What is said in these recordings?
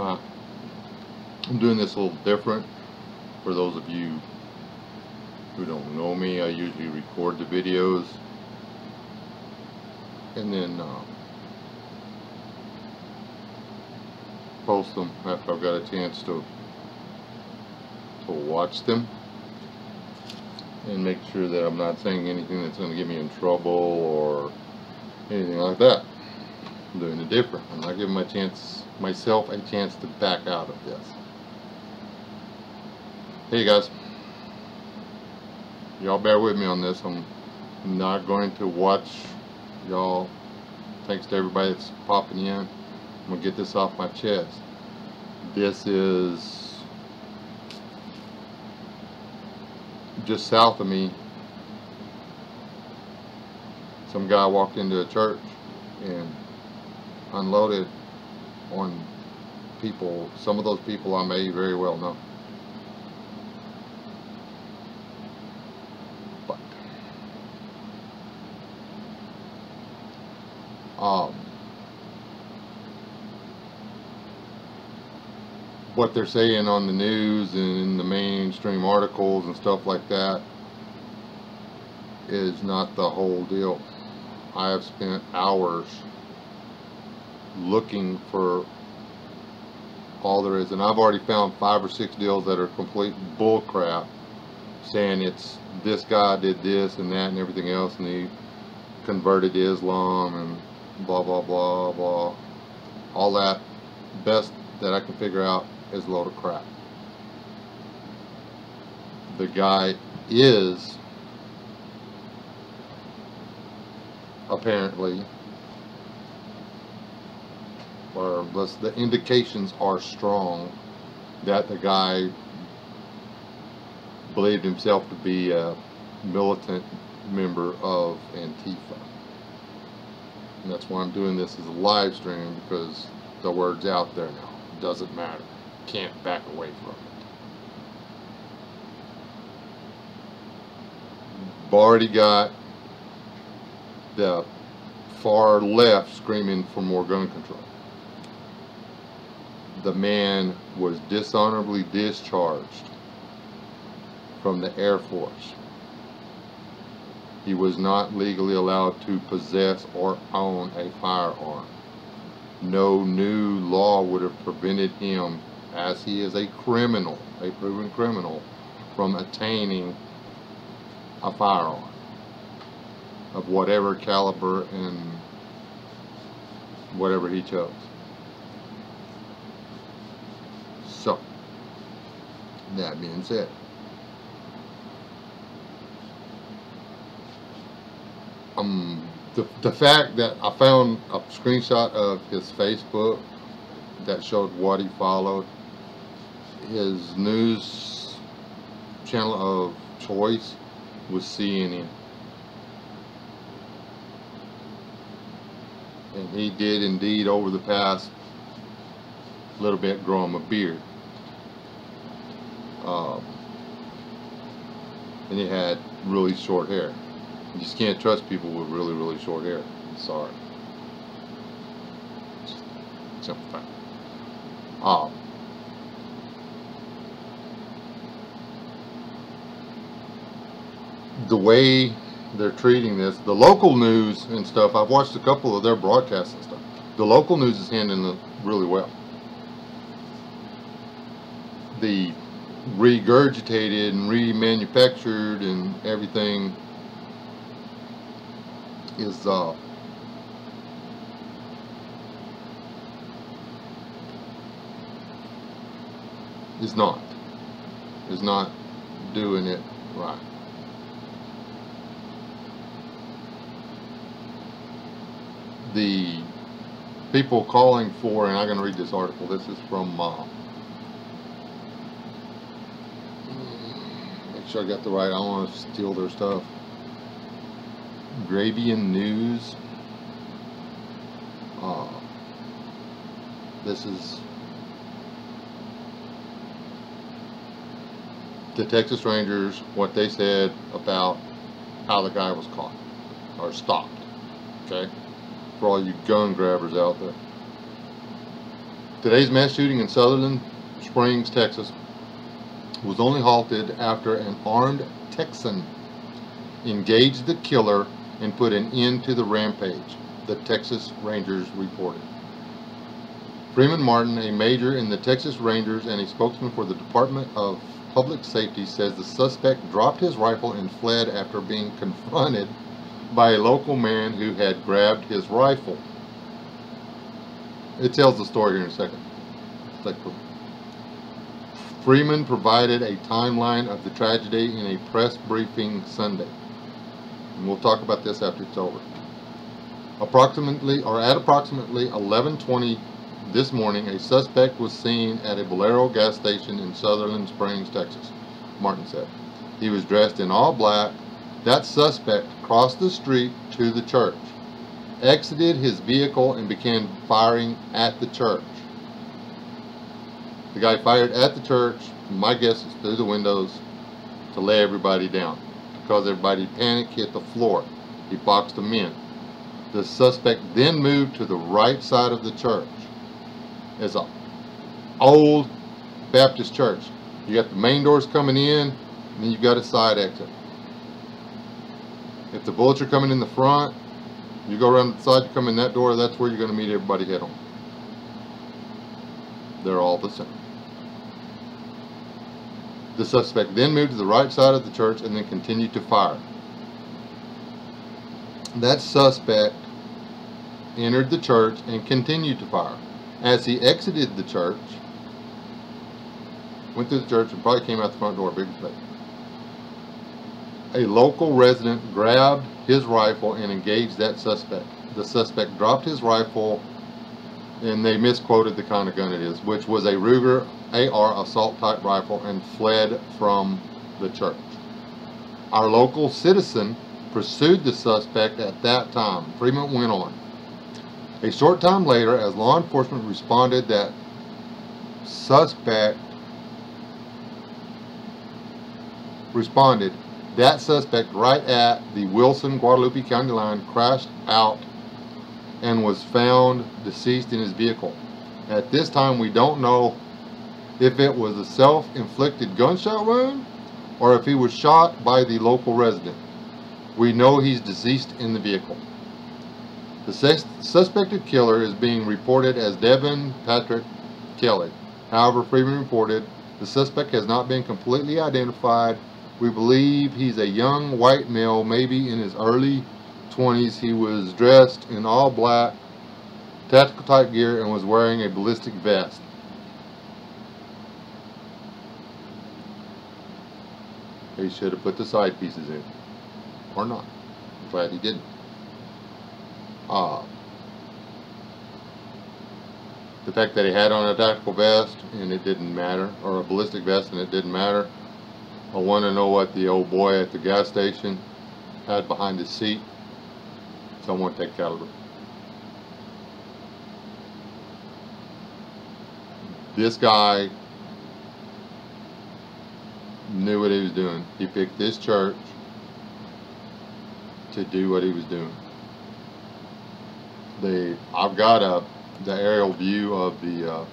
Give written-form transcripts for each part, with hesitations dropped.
I'm doing this a little different. For those of you who don't know me, I usually record the videos and then post them after I've got a chance to watch them, and make sure that I'm not saying anything that's going to get me in trouble or anything like that. I'm doing it different. I'm not giving myself a chance to back out of this. Hey guys, y'all bear with me on this. I'm not going to watch y'all. Thanks to everybody that's popping in. I'm gonna get this off my chest. This is just south of me. Some guy walked into a church and unloaded on people. Some of those people I may very well know. But what they're saying on the news and in the mainstream articles and stuff like that is not the whole deal. I have spent hours looking for all there is, and I've already found 5 or 6 deals that are complete bull crap, saying it's this guy did this and that and everything else, and he converted to Islam and blah blah blah blah. All that, best that I can figure out, is a load of crap. The guy is apparently, or the indications are strong that the guy believed himself to be a militant member of Antifa. And that's why I'm doing this as a live stream, because the word's out there now. It doesn't matter. Can't back away from it. I've already got the far left screaming for more gun control. The man was dishonorably discharged from the Air Force. He was not legally allowed to possess or own a firearm. No new law would have prevented him, as he is a criminal, a proven criminal, from attaining a firearm of whatever caliber and whatever he chose. So, that being said, the fact that I found a screenshot of his Facebook that showed what he followed, his news channel of choice was CNN. And he did indeed, over the past little bit, grow him a beard. And he had really short hair. You just can't trust people with really, really short hair. I'm sorry. Simple fact. The way they're treating this, the local news and stuff, I've watched a couple of their broadcasts and stuff. The local news is handling it really well. The regurgitated and remanufactured and everything is not doing it right. The people calling for, and I'm going to read this article. This is from make sure I got the right, I don't want to steal their stuff. Gravian News. This is the Texas Rangers, what they said about how the guy was caught or stopped. Okay, for all you gun grabbers out there, Today's mass shooting in Sutherland Springs, Texas, was only halted after an armed Texan engaged the killer and put an end to the rampage, the Texas Rangers reported. Freeman Martin, a major in the Texas Rangers and a spokesman for the Department of Public Safety, says the suspect dropped his rifle and fled after being confronted by a local man who had grabbed his rifle. It tells the story here in a second. Freeman provided a timeline of the tragedy in a press briefing Sunday. And we'll talk about this after it's over. At approximately 11:20 this morning, a suspect was seen at a Bolero gas station in Sutherland Springs, Texas, Martin said. He was dressed in all black. That suspect crossed the street to the church, exited his vehicle, and began firing at the church. The guy fired at the church, my guess is through the windows, to lay everybody down. Because everybody panicked, hit the floor. He boxed them in. The suspect then moved to the right side of the church. It's an old Baptist church. You got the main doors coming in, and then you've got a side exit. If the bullets are coming in the front, you go around the side, you come in that door, that's where you're going to meet everybody head on. They're all the same. The suspect then moved to the right side of the church and then continued to fire. That suspect entered the church and continued to fire. As he exited the church, went through the church and probably came out the front door, big mistake. A local resident grabbed his rifle and engaged that suspect. The suspect dropped his rifle, and they misquoted the kind of gun it is, which was a Ruger AR assault type rifle, and fled from the church. Our local citizen pursued the suspect at that time. Freeman went on. A short time later, as law enforcement responded, that suspect right at the Wilson-Guadalupe County line crashed out and was found deceased in his vehicle. At this time, we don't know if it was a self-inflicted gunshot wound or if he was shot by the local resident. We know he's deceased in the vehicle. The suspected killer is being reported as Devin Patrick Kelly. However, Freeman reported the suspect has not been completely identified. We believe he's a young white male, maybe in his early 20s. He was dressed in all black, tactical type gear, and was wearing a ballistic vest. He should have put the side pieces in. Or not. I'm glad he didn't. The fact that he had on a tactical vest and it didn't matter, or a ballistic vest and it didn't matter. I want to know what the old boy at the gas station had behind his seat. Someone take caliber. This guy knew what he was doing. He picked this church to do what he was doing. I've got the aerial view of the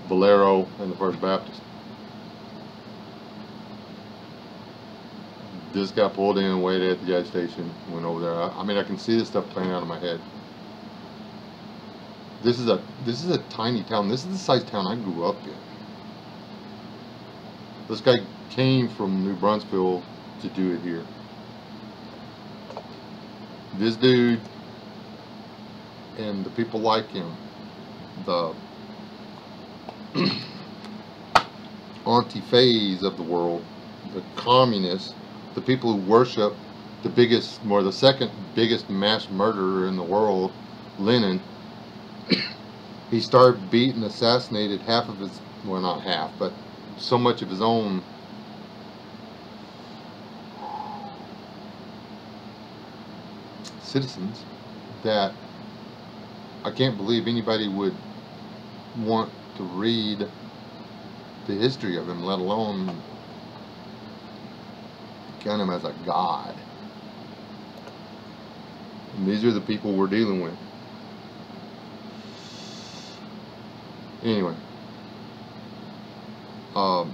Bolero and the First Baptist. This guy pulled in, waited at the gas station, went over there. I mean, I can see this stuff playing out of my head. This is a tiny town. This is the size town I grew up in. This guy came from New Brunswick to do it here. This dude and the people like him, the anti-phase of the world, the communists, the people who worship the second biggest mass murderer in the world, Lenin. He started beat and assassinated half of his, well, not half, but so much of his own citizens that I can't believe anybody would want to read the history of him, let alone count him as a god. And these are the people we're dealing with. Anyway, I'm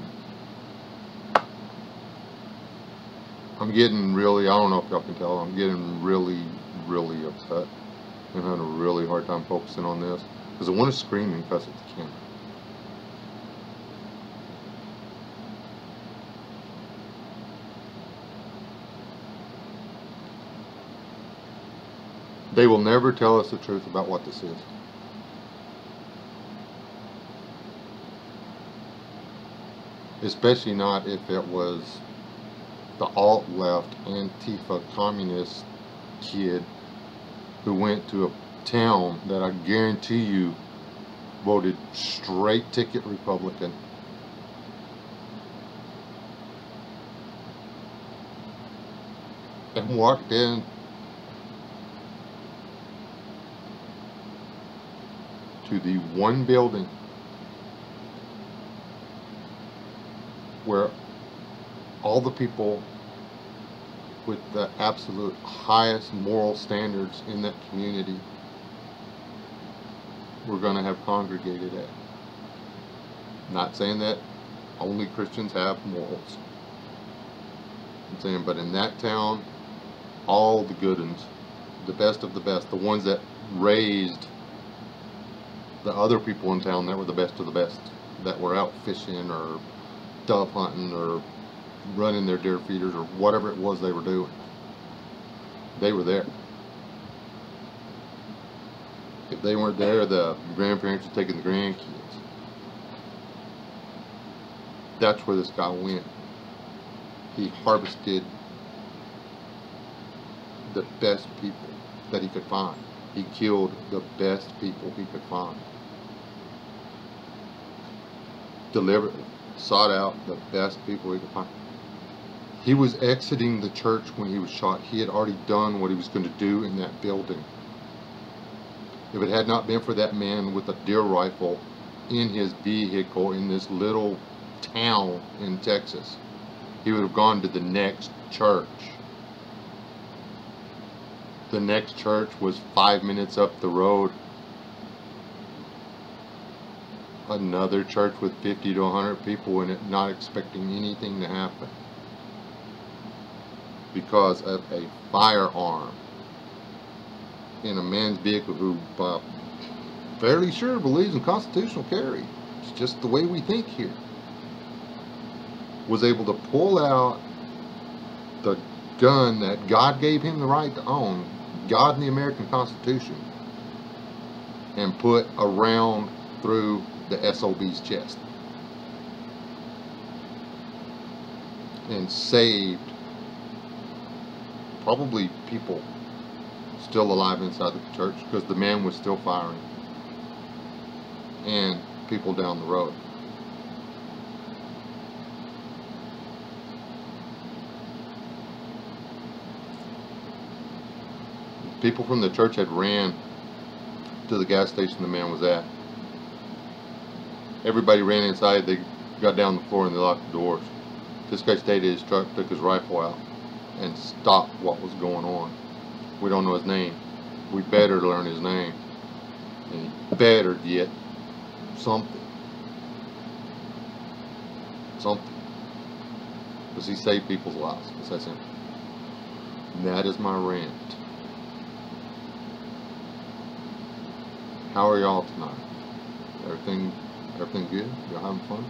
getting really, I don't know if y'all can tell, I'm getting really, really upset. I'm having a really hard time focusing on this because I want to scream and cuss at the camera. They will never tell us the truth about what this is. Especially not if it was the alt-left, Antifa, communist kid who went to a town that I guarantee you voted straight ticket Republican. And walked in to the one building where all the people with the absolute highest moral standards in that community were going to have congregated at. Not saying that only Christians have morals. I'm saying, but in that town, all the good ones, the best of the best, the ones that raised the other people in town that were the best of the best, that were out fishing or dove hunting or running their deer feeders or whatever it was they were doing, they were there. If they weren't there, the grandparents were taking the grandkids. That's where this guy went. He harvested the best people that he could find. He killed the best people he could find. Deliberately sought out the best people he could find. He was exiting the church when he was shot. He had already done what he was going to do in that building. If it had not been for that man with a deer rifle in his vehicle in this little town in Texas, he would have gone to the next church. The next church was 5 minutes up the road. Another church with 50 to 100 people in it, not expecting anything to happen because of a firearm in a man's vehicle who fairly sure believes in constitutional carry. It's just the way we think here. Was able to pull out the gun that God gave him the right to own, God in the American Constitution, and put a round through the SOB's chest and saved probably people still alive inside the church because the man was still firing, and people down the road. People from the church had ran to the gas station the man was at. Everybody ran inside. They got down the floor and they locked the doors. This guy stayed at his truck, took his rifle out, and stopped what was going on. We don't know his name. We better learn his name. And he better get something. Something. Because he saved people's lives. It's that simple. And that is my rant. How are y'all tonight? Everything good? Y'all having fun?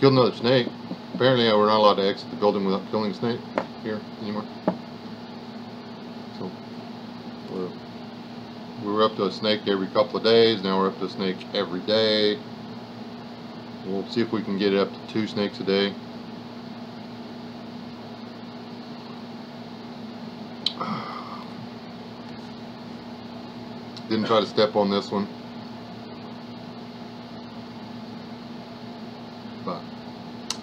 Killed another snake. Apparently we're not allowed to exit the building without killing a snake here anymore. So we were up to a snake every couple of days. Now we're up to a snake every day. We'll see if we can get it up to 2 snakes a day. Didn't try to step on this one. But,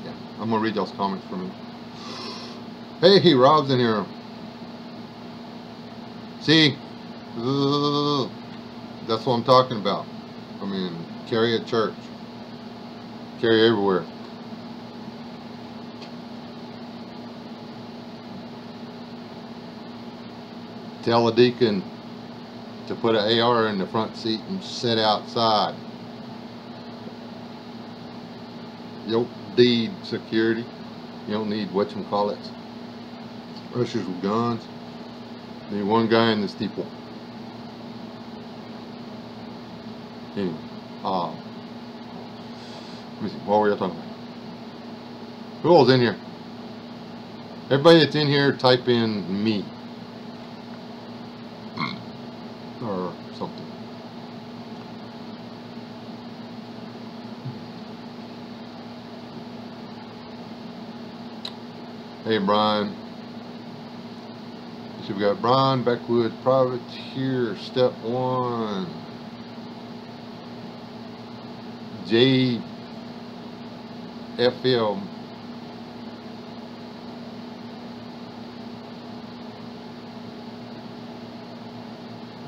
yeah. I'm going to read y'all's comments for a minute. Hey, Rob's in here. See? That's what I'm talking about. I mean, carry at church. Carry everywhere. Tell a deacon to put an AR in the front seat and sit outside. You don't need security. You don't need whatchamacallits. Ushers with guns. You need one guy in the steeple. Anyway, let me see, what were you talking about? Who all's in here? Everybody that's in here, type in me. Or something. Hey, Brian. So we got Brian Beckwood, Privateer, Step 1. JFL.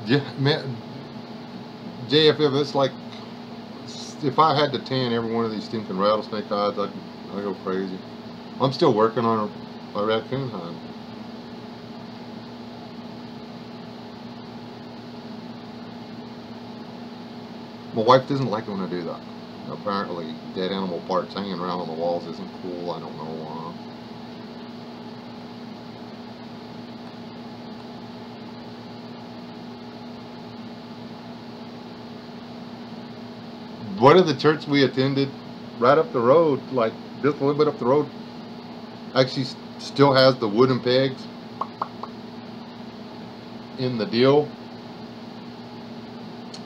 Yeah, man, JFL, that's like, if I had to tan every one of these stinking rattlesnake hides, I'd go crazy. I'm still working on a raccoon hide. My wife doesn't like it when I do that. Apparently, dead animal parts hanging around on the walls isn't cool. I don't know why. One of the church we attended, right up the road, like just a little bit up the road, actually still has the wooden pegs in the deal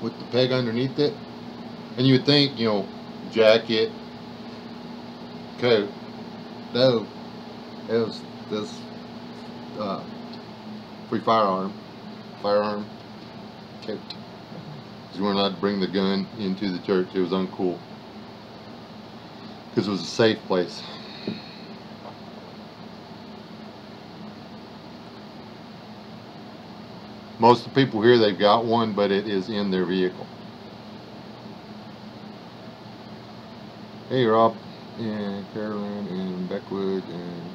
with the peg underneath it. And you would think, you know, jacket, coat. No, it was this free firearm coat. You weren't allowed to bring the gun into the church. It was uncool because it was a safe place. Most of the people here, they've got one, but it is in their vehicle. Hey, Rob, and Carolyn, and Beckwood, and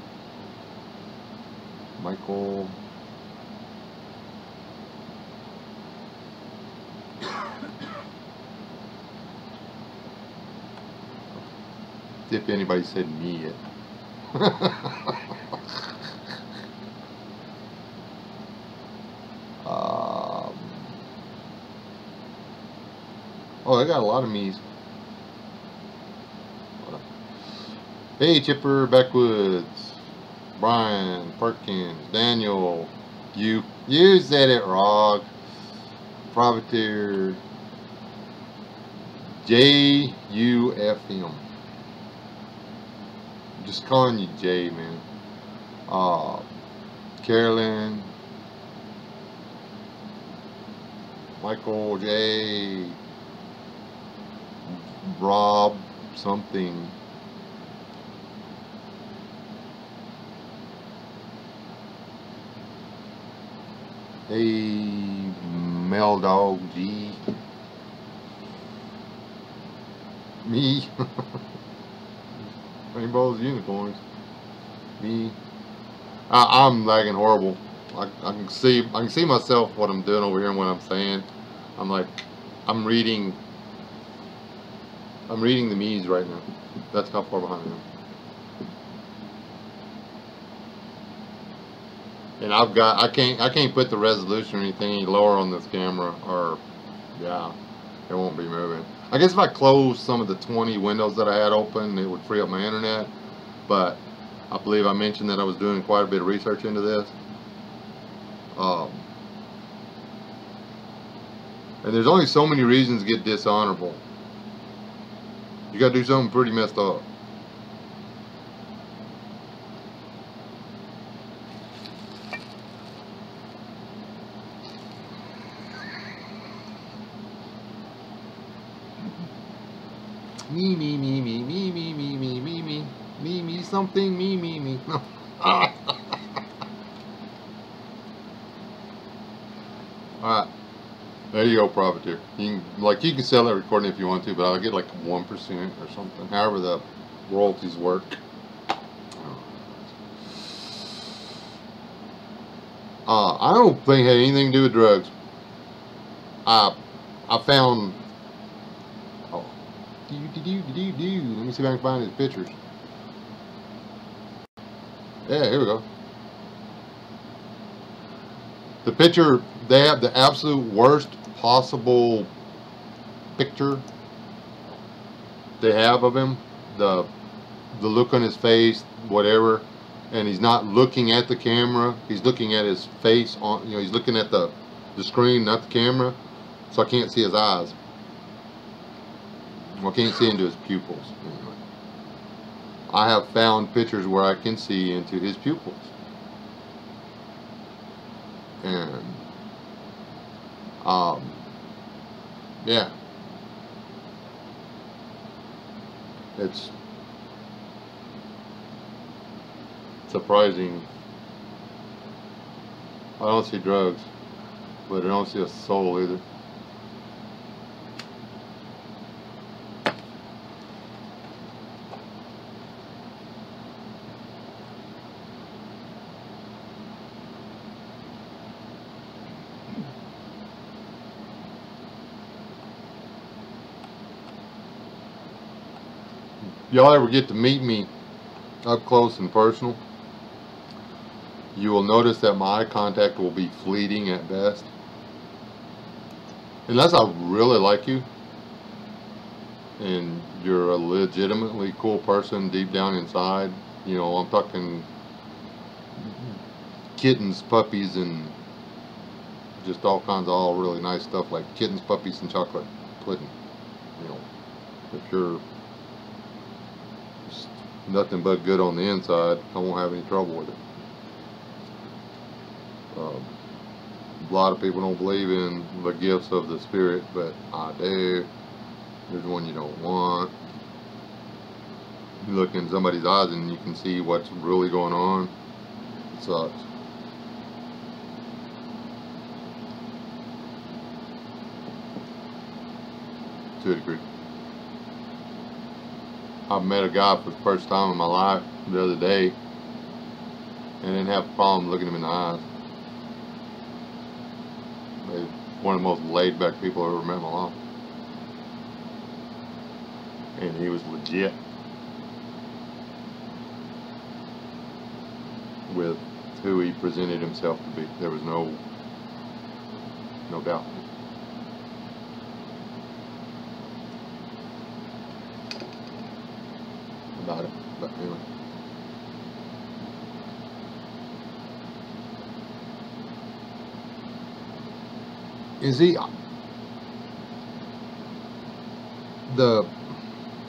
Michael. If anybody said me yet. Oh, they got a lot of me's. Hey, Chipper, Backwoods, Brian, Perkins, Daniel, you said it wrong. Privateer, JUFM. I'm just calling you J, man. Carolyn, Michael J, Rob something. Hey, Mel Dog G. Me. Rainbows, unicorns. Me. I'm lagging horrible. I can see myself what I'm doing over here and what I'm saying. I'm like, I'm reading the me's right now. That's how far behind I am. And I can't put the resolution or anything any lower on this camera, or yeah, it won't be moving. I guess if I close some of the 20 windows that I had open, it would free up my internet. But I believe I mentioned that I was doing quite a bit of research into this. And there's only so many reasons to get dishonorable. You gotta do something pretty messed up. Me, something, me. Alright. There you go, Privateer. You can sell that recording if you want to, but I'll get like 1% or something. However the royalties work. I don't think it had anything to do with drugs. I found. Oh, let me see if I can find his pictures. Yeah, here we go. The picture, they have the absolute worst possible picture they have of him. The look on his face, whatever, and he's not looking at the camera. He's looking at his face on. He's looking at the screen, not the camera. So I can't see his eyes. I can't see into his pupils. Anyway, I have found pictures where I can see into his pupils. And yeah, it's surprising. I don't see drugs, but I don't see a soul either. Y'all ever get to meet me up close and personal, you will notice that my eye contact will be fleeting at best. Unless I really like you and you're a legitimately cool person deep down inside. I'm talking kittens, puppies, and just all kinds of all really nice stuff like kittens, puppies, and chocolate pudding. If you're nothing but good on the inside, I won't have any trouble with it. A lot of people don't believe in the gifts of the Spirit, but I do. There's one you don't want. You look in somebody's eyes and you can see what's really going on. It sucks. To a degree. I met a guy for the first time in my life the other day and didn't have a problem looking him in the eyes. He's one of the most laid back people I've ever met in my life. And he was legit with who he presented himself to be. There was no doubt. About it, but anyway.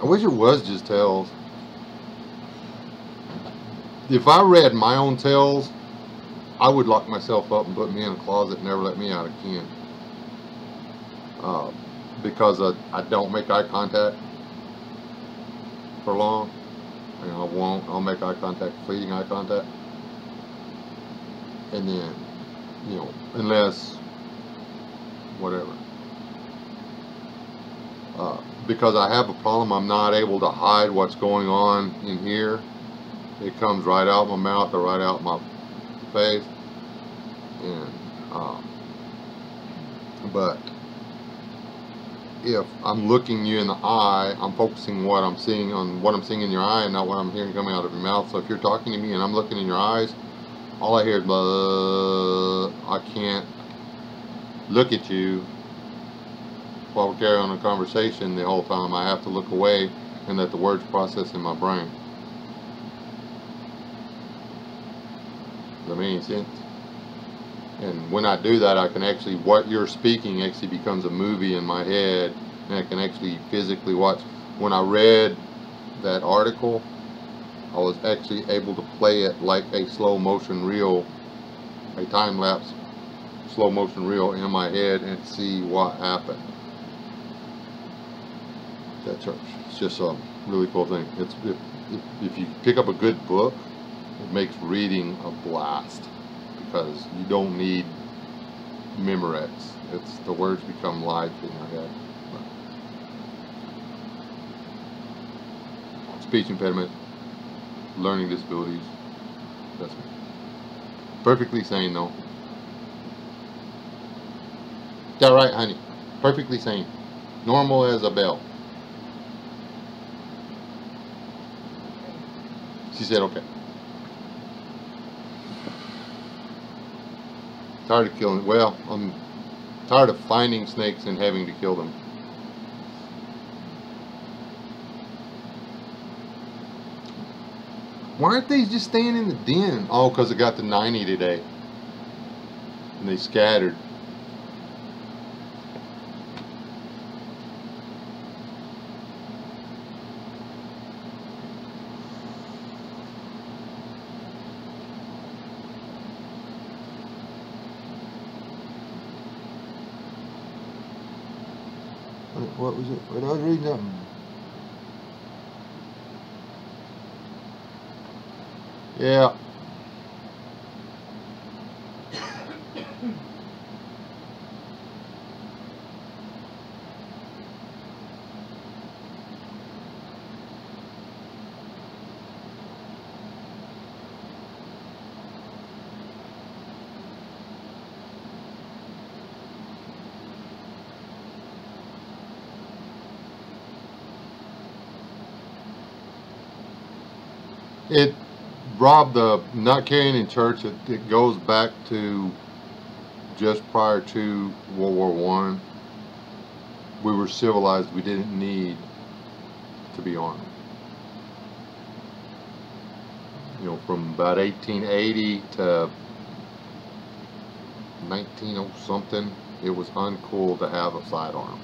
I wish it was just tales. If I read my own tales, I would lock myself up and put me in a closet and never let me out again. Because I don't make eye contact for long. I'll make eye contact, fleeting eye contact. And then, unless, whatever. Because I have a problem, I'm not able to hide what's going on in here. It comes right out my mouth or right out my face. And, but if I'm looking you in the eye, I'm focusing what I'm seeing on what I'm seeing in your eye and not what I'm hearing coming out of your mouth. So if you're talking to me and I'm looking in your eyes, all I hear is blah. I can't look at you while we carry on a conversation the whole time. I have to look away and let the words process in my brain. Does that make any sense? And when I do that, I can actually, what you're speaking actually becomes a movie in my head, and I can actually physically watch. When I read that article, I was actually able to play it like a slow motion reel, a time lapse slow motion reel in my head and see what happened. That church. It's just a really cool thing. It's if you pick up a good book, it makes reading a blast because you don't need Memorex. It's the words become live in your head. Speech impediment, learning disabilities. That's me. Perfectly sane though. That right, honey? Perfectly sane. Normal as a bell. She said, okay. Tired of killing. Well, I'm tired of finding snakes and having to kill them. Why aren't they just staying in the den? Oh, because it got to 90 today. And they scattered. What was it? What I was reading something. Yeah. It robbed the not carrying in church. It goes back to just prior to World War One. We were civilized. We didn't need to be armed. You know, from about 1880 to 1900 something, it was uncool to have a sidearm.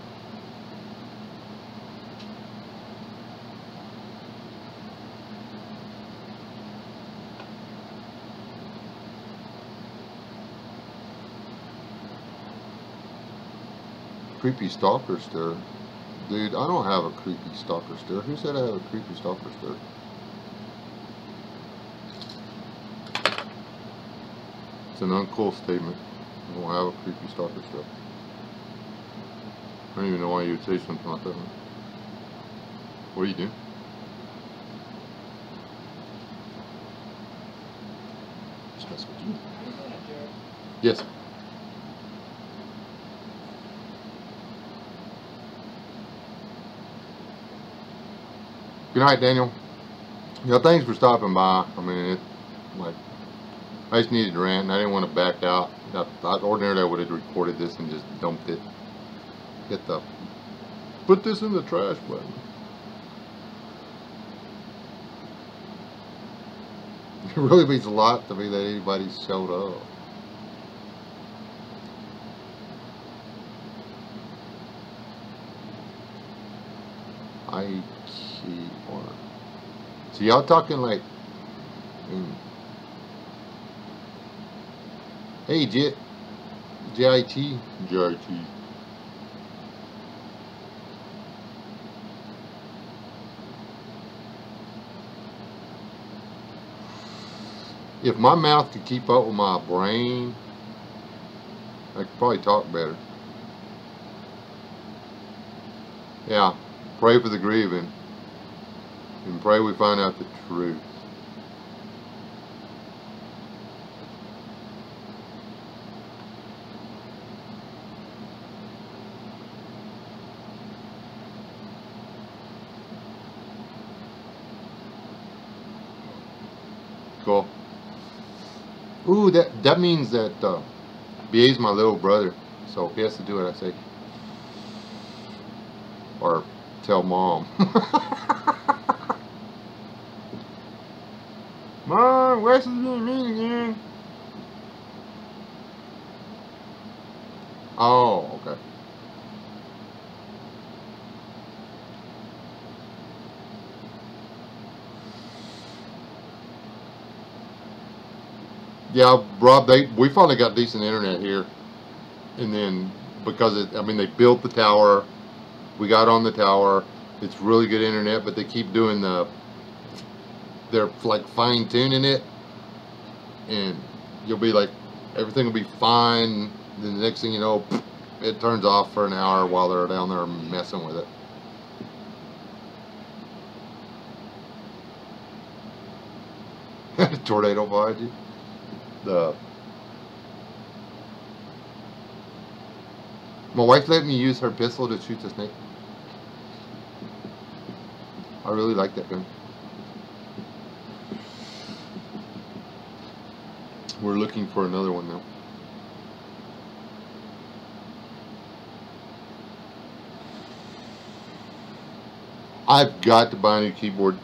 Creepy stalker stare. Dude, I don't have a creepy stalker stare. Who said I have a creepy stalker stare? It's an uncool statement. I don't have a creepy stalker stare. I don't even know why you would say something like that. What are you doing? Just mess with you. Yes. Good night, Daniel. Yeah, thanks for stopping by. I mean, I just needed to rant, and I didn't want to back out. Ordinarily, I would have recorded this and just dumped it. Put this in the trash button. It really means a lot to me that anybody showed up. IKR. So y'all talking like, hey, JIT. If my mouth could keep up with my brain, I could probably talk better. Yeah, pray for the grieving, and pray we find out the truth. Cool. Ooh, that means that BA's my little brother, so if he has to do it, I say, or tell mom. Mom, Wes is being mean again. Oh, okay. Yeah, Rob, we finally got decent internet here, and then because they built the tower, we got on the tower. It's really good internet, but they keep doing they're like fine tuning it, and you'll be like, everything will be fine. Then the next thing you know, it turns off for an hour while they're down there messing with it. Tornado behind you. My wife let me use her pistol to shoot the snake. I really like that gun. We're looking for another one now. I've got to buy a new keyboard.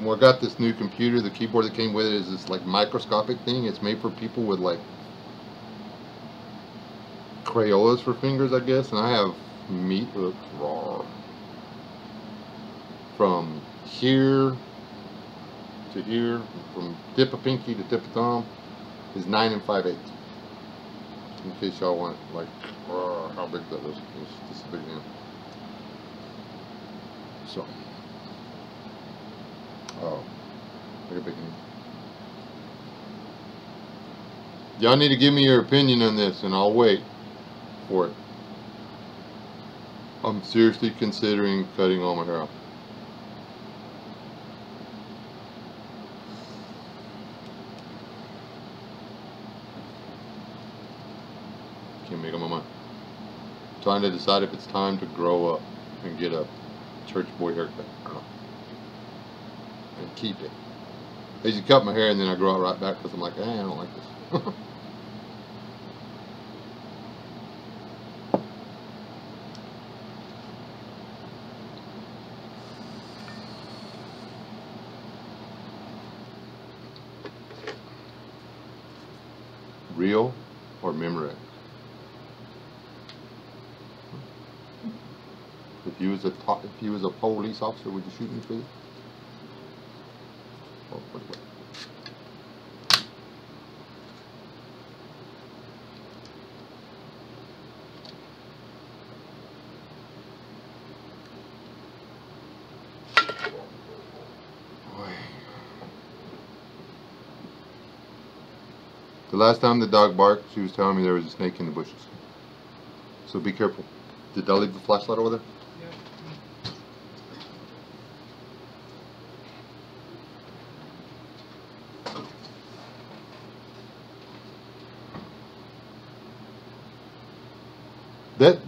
Well, I got this new computer. The keyboard that came with it is this like microscopic thing. It's made for people with like Crayolas for fingers, I guess. And I have meat raw from here to here, from tip of pinky to tip of thumb, is 9 5/8. In case y'all want like how big that is. It's just a big hand. So, like a big hand. Y'all need to give me your opinion on this, and I'll wait for it. I'm seriously considering cutting all my hair off. Can't make up my mind. Trying to decide if it's time to grow up and get a church boy haircut or not. And keep it. I usually cut my hair and then I grow it right back because I'm like, I don't like this. Real or Memorex? If you was a police officer, would you shoot me for this? Oh, wait. The last time the dog barked, she was telling me there was a snake in the bushes. So be careful. Did I leave the flashlight over there?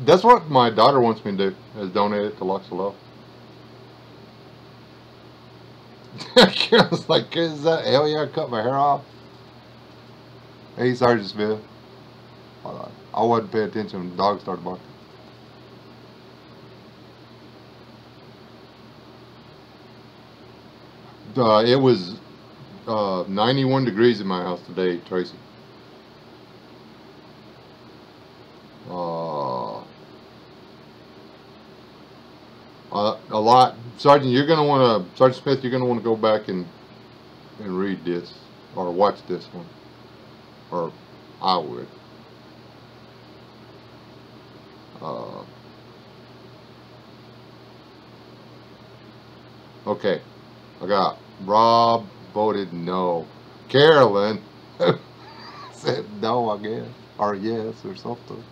That's what my daughter wants me to do, is donate it to Locks of Love. I was like, is that hell yeah, I cut my hair off? Hey, Sergeant Smith. I wasn't paying attention when the dog started barking. It was 91 degrees in my house today, Tracy. A lot. Sergeant, Sergeant Smith, you're gonna want to go back and read this or watch this one, or I would. Okay, I got Rob voted no. Carolyn said no, I guess, or yes, or something.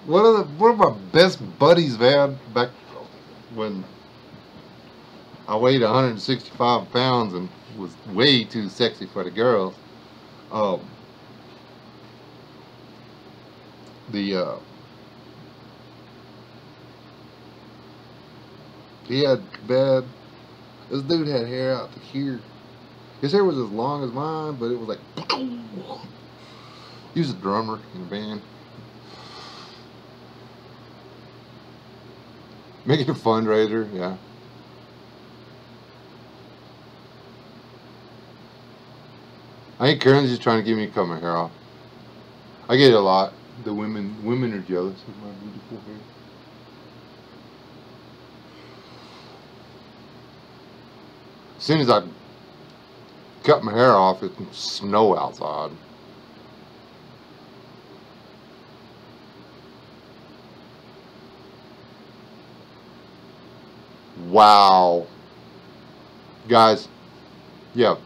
One of my best buddies, man, back when I weighed 165 pounds and was way too sexy for the girls. He had bad. This dude had hair out to here. His hair was as long as mine, but it was like. He was a drummer in a band. Making a fundraiser, yeah. I think Karen's just trying to get me to cut my hair off. I get it a lot. The women are jealous of my beautiful hair. As soon as I cut my hair off, it can snow outside. Wow. Guys, yeah.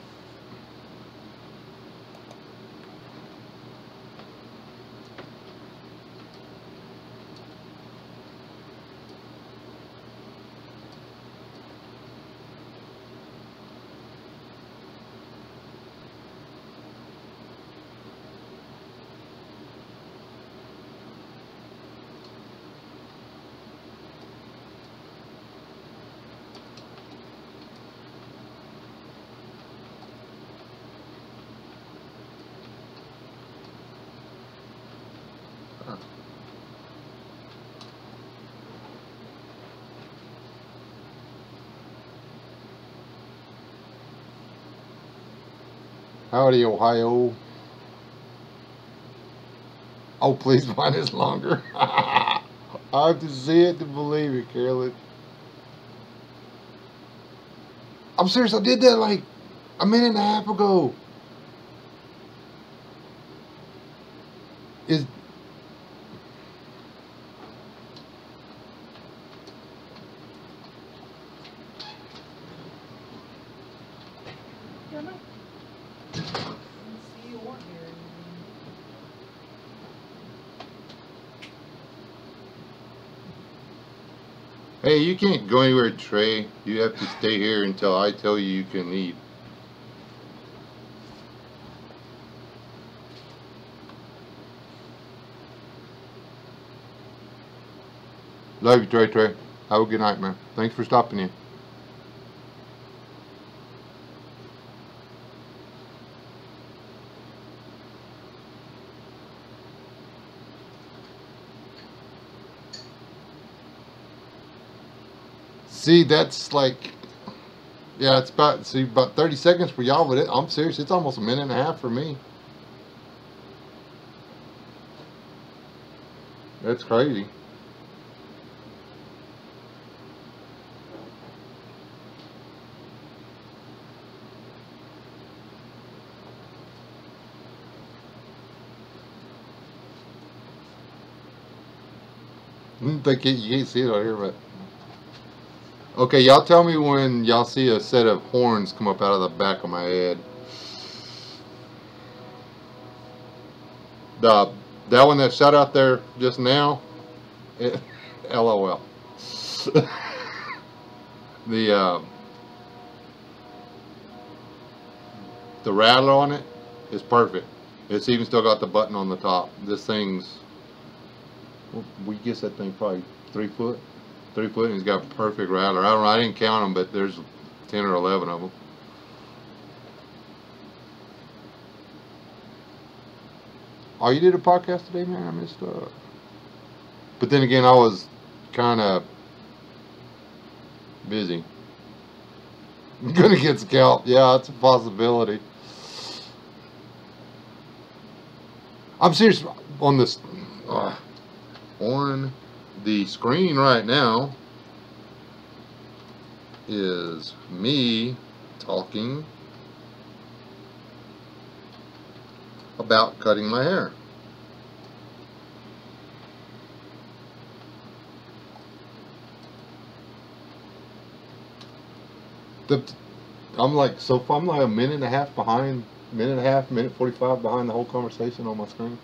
Howdy, Ohio. Oh, please, mine is longer. I have to see it to believe it, Carolyn. I'm serious. I did that like a minute and a half ago. Is Hey, you can't go anywhere, Trey. You have to stay here until I tell you can leave. Love you, Trey. Trey. Have a good night, man. Thanks for stopping in. See, that's like, yeah, it's about 30 seconds for y'all, but I'm serious. It's almost a minute and a half for me. That's crazy. I don't think you can't see it out here, but okay, y'all tell me when y'all see a set of horns come up out of the back of my head. That one that shot out there just now, LOL. the the rattler on it is perfect. It's even still got the button on the top. This thing's, we guess that thing probably 3 foot. 3 foot, and he's got perfect rattler. I don't know, I didn't count them, but there's 10 or 11 of them. Oh, you did a podcast today, man? I missed but then again, I was kind of busy. I'm gonna get scalped. Yeah, it's a possibility. I'm serious. On this, on the screen right now is me talking about cutting my hair. I'm like a minute and a half behind, minute 45 behind the whole conversation on my screen.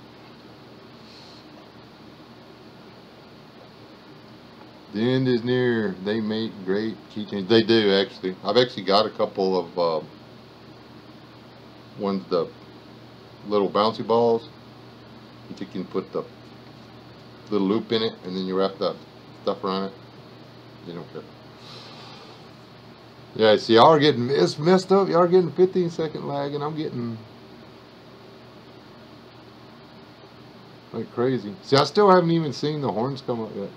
The end is near. They make great keychains. They do, actually. I've actually got a couple of ones, the little bouncy balls. You can put the little loop in it, and then you wrap the stuff around it. You don't care. Yeah, see, y'all are getting, it's messed up. Y'all are getting 15-second lag, and I'm getting like crazy. See, I still haven't even seen the horns come up yet.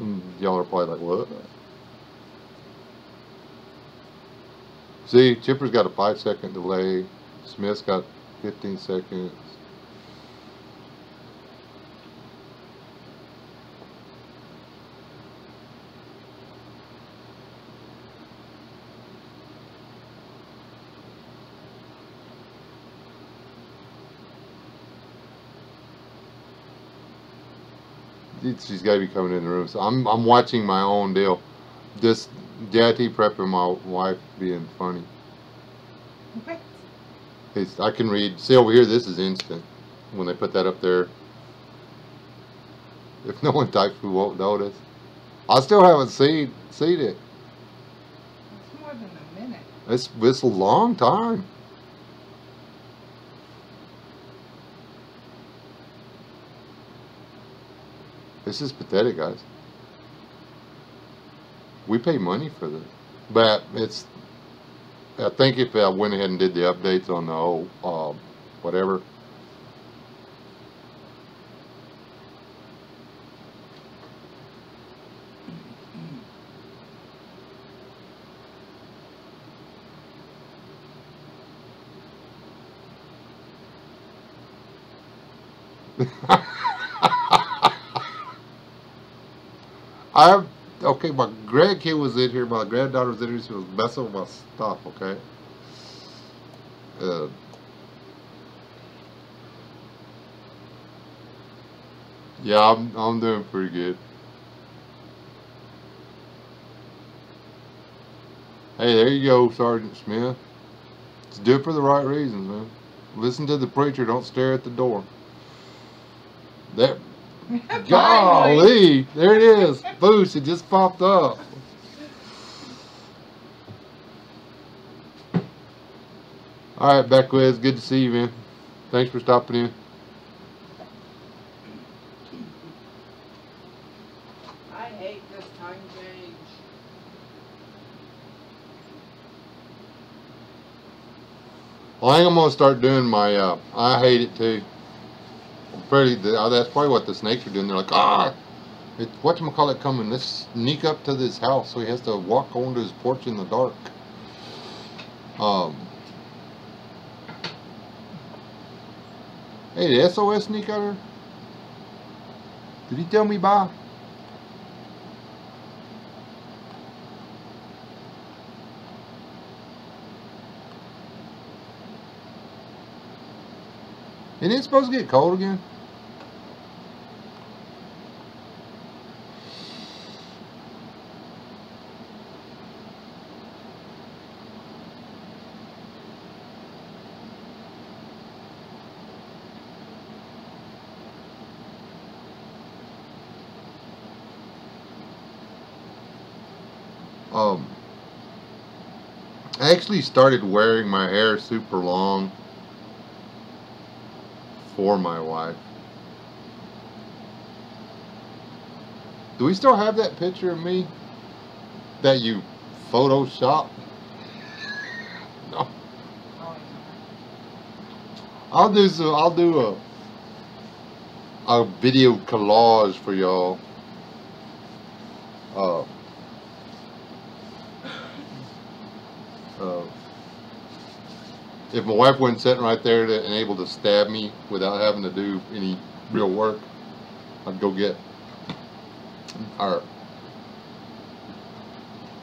And y'all are probably like, what? See, Chipper's got a 5-second delay. Smith's got 15 seconds. She's got to be coming in the room. So I'm watching my own deal. Just JIT prepping my wife being funny. Okay. I can read. See over here, this is instant. When they put that up there. If no one types, we won't notice. I still haven't seen it. It's more than a minute. It's a long time. This is pathetic, guys. We pay money for this, but it's. I think if I went ahead and did the updates on the whole whatever. Okay, my grandkid was in here, my granddaughter was in here, she was messing with my stuff, okay? Uh, yeah, I'm doing pretty good. Hey, there you go, Sergeant Smith. Just do it for the right reasons, man. Listen to the preacher, don't stare at the door. There, golly, there it is. Boost, it just popped up. All right, Beckwith, good to see you, man. Thanks for stopping in. I hate this time change. Well, I think I'm gonna start doing my. I hate it too. That's probably what the snakes are doing. They're like, whatchamacallit coming? Let's sneak up to this house, so he has to walk onto his porch in the dark. Hey, did SOS sneak out here? Did he tell me bye? Isn't it supposed to get cold again? I actually started wearing my hair super long for my wife. Do we still have that picture of me that you photoshopped? No. I'll do a video collage for y'all. If my wife wasn't sitting right there and able to stab me without having to do any real work, I'd go get our,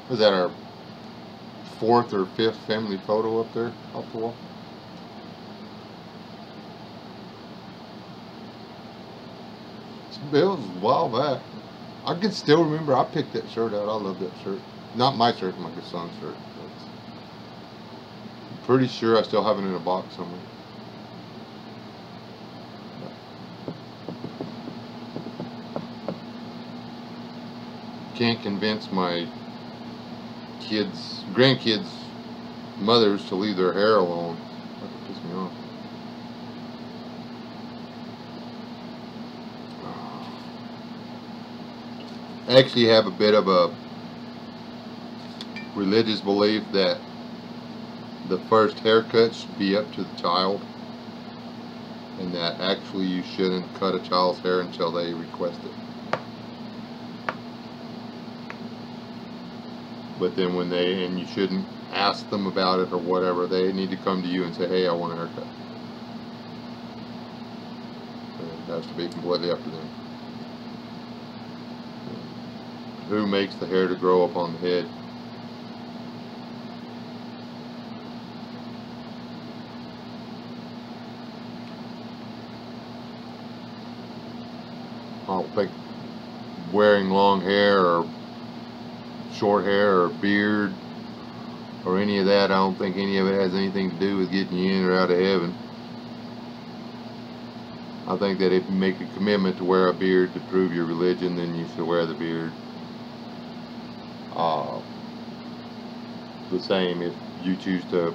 is that our 4th or 5th family photo up there off the wall? It was a while back. I can still remember I picked that shirt out. I love that shirt. Not my shirt, my son's shirt. I'm pretty sure I still have it in a box somewhere. Can't convince my grandkids' mothers to leave their hair alone. That would piss me off. I actually have a bit of a religious belief that the first haircut should be up to the child, and that actually you shouldn't cut a child's hair until they request it. But then and you shouldn't ask them about it or whatever, they need to come to you and say, hey, I want a haircut. And it has to be completely up to them. Who makes the hair to grow up on the head? I don't think wearing long hair or short hair or beard or any of that, I don't think any of it has anything to do with getting you in or out of heaven. I think that if you make a commitment to wear a beard to prove your religion, then you should wear the beard. The same if you choose to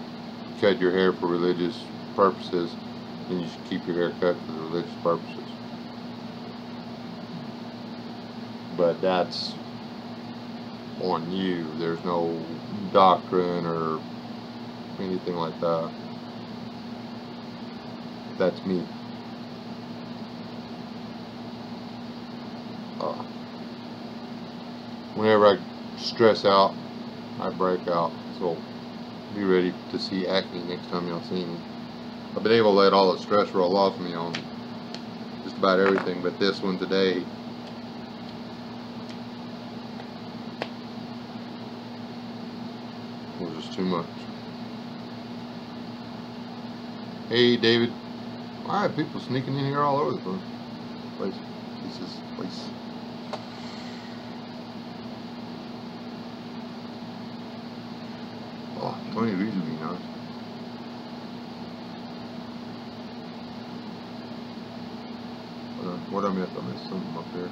cut your hair for religious purposes, then you should keep your hair cut for the religious purposes. But that's on you. There's no doctrine or anything like that. That's me. Whenever I stress out, I break out. So be ready to see acne next time y'all see me. I've been able to let all the stress roll off me on just about everything, but this one today was just too much. Hey, David. Why are people sneaking in here all over the place? This is place. Oh, 20 degrees would be nice. What I missed? I missed something up there.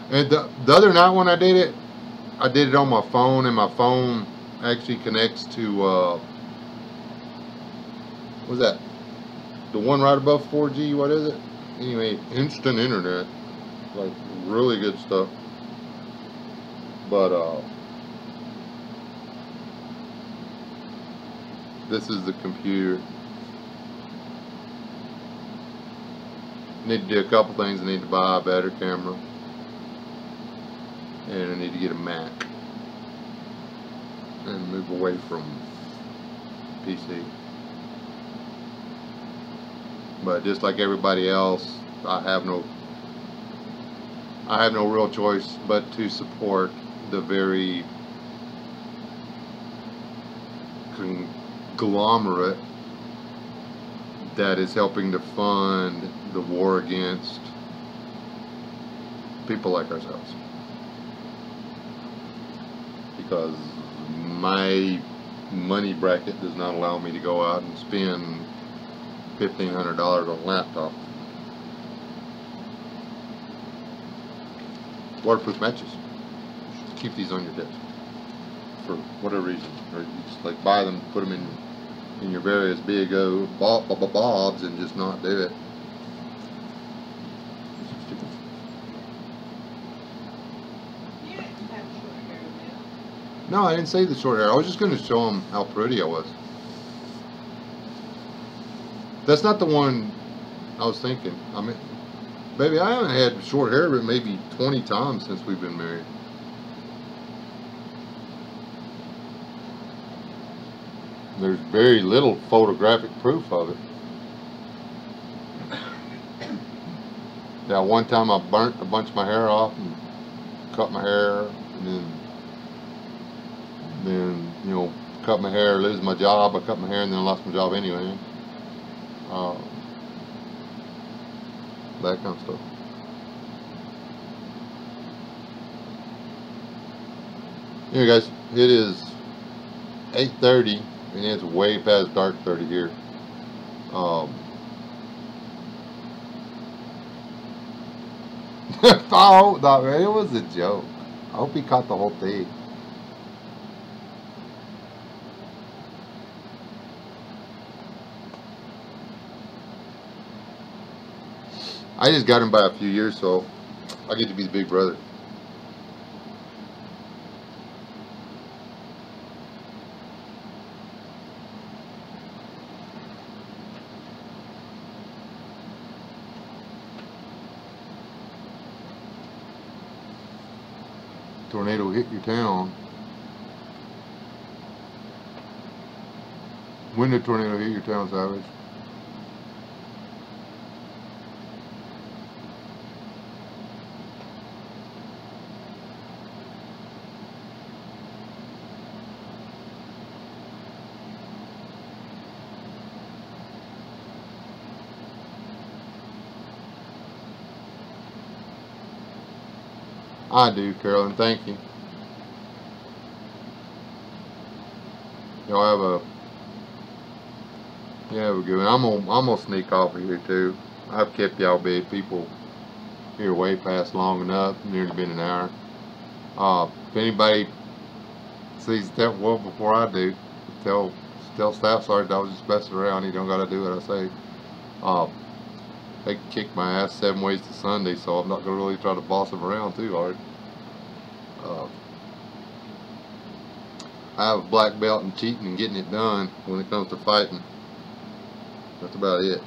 And the other night when I did it on my phone, and my phone actually connects to, what's that? The one right above 4G, what is it? Anyway, instant internet. Like, really good stuff. But, this is the computer. Need to do a couple things. I need to buy a better camera. And I need to get a Mac and move away from PC. But just like everybody else, I have no real choice but to support the very conglomerate that is helping to fund the war against people like ourselves. Because my money bracket does not allow me to go out and spend $1,500 on a laptop. Waterproof matches. Keep these on your desk for whatever reason, or you just like buy them, put them in your various big bobs, and just not do it. No, I didn't say the short hair. I was just going to show them how pretty I was. That's not the one I was thinking. I mean, baby, I haven't had short hair but maybe 20 times since we've been married. There's very little photographic proof of it. Yeah, one time I burnt a bunch of my hair off and cut my hair, and then you know, cut my hair, lose my job. I cut my hair and then I lost my job anyway. That kind of stuff. Anyway, guys, it is 8:30 and it's way past dark 30 here. Oh, no, man, it was a joke. I hope he caught the whole thing. I just got him by a few years, so I get to be the big brother. Tornado hit your town. When did tornado hit your town, Savage? I do, Carolyn. Thank you. Y'all have a good one. I'm gonna sneak off of here too. I've kept y'all big people here way past long enough. Nearly been an hour. If anybody sees that well before I do, tell Staff Sergeant I was just messing around. He don't gotta do what I say. They can kick my ass 7 ways to Sunday, so I'm not gonna really try to boss them around too hard. I have a black belt in cheating and getting it done when it comes to fighting. That's about it.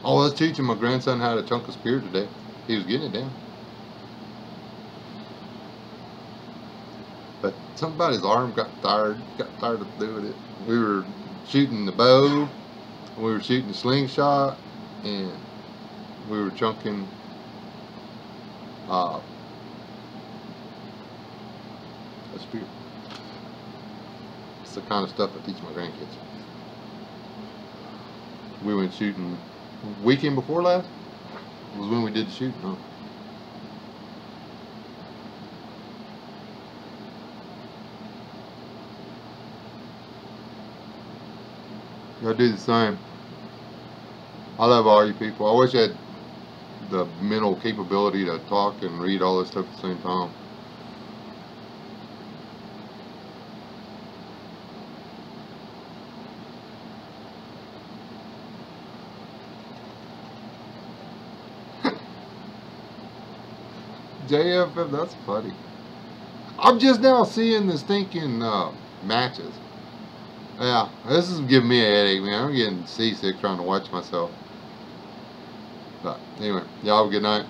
Oh, I was teaching my grandson how to chunk a spear today. He was getting it down. But something about his arm got tired of doing it. We were shooting the bow, we were shooting the slingshot, and we were chunking a spear. It's the kind of stuff I teach my grandkids. We went shooting weekend before last was when we did the shooting, huh? Y'all do the same. I love all you people. I wish I had the mental capability to talk and read all this stuff at the same time. JFF, that's funny. I'm just now seeing the stinking matches. Yeah, this is giving me a headache, man. I'm getting seasick trying to watch myself. But anyway, y'all have a good night.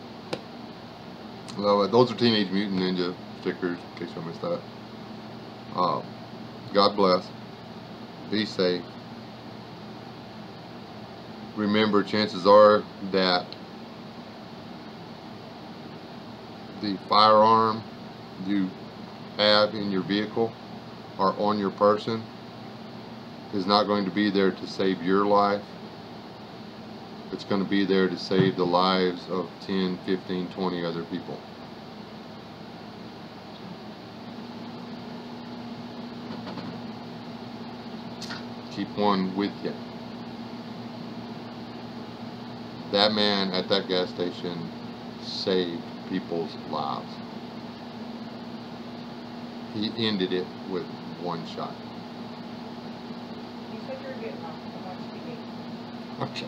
Well, those are Teenage Mutant Ninja stickers, in case you missed that. God bless. Be safe. Remember, chances are that the firearm you have in your vehicle or on your person is not going to be there to save your life. It's going to be there to save the lives of 10, 15, 20 other people. Keep one with you. That man at that gas station saved people's lives. He ended it with one shot. You said you were getting off to watch TV. Okay.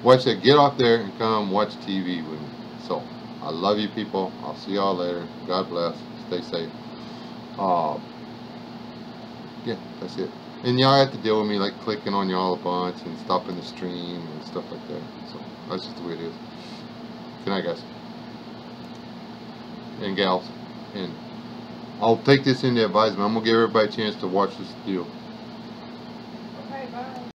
Watch that. Get off there and come watch TV with me. So, I love you people. I'll see y'all later. God bless. Stay safe. Yeah, that's it. And y'all have to deal with me like clicking on y'all a bunch and stopping the stream and stuff like that. So, that's just the way it is. Good night, guys. And gals. And I'll take this into advisement. I'm going to give everybody a chance to watch this deal.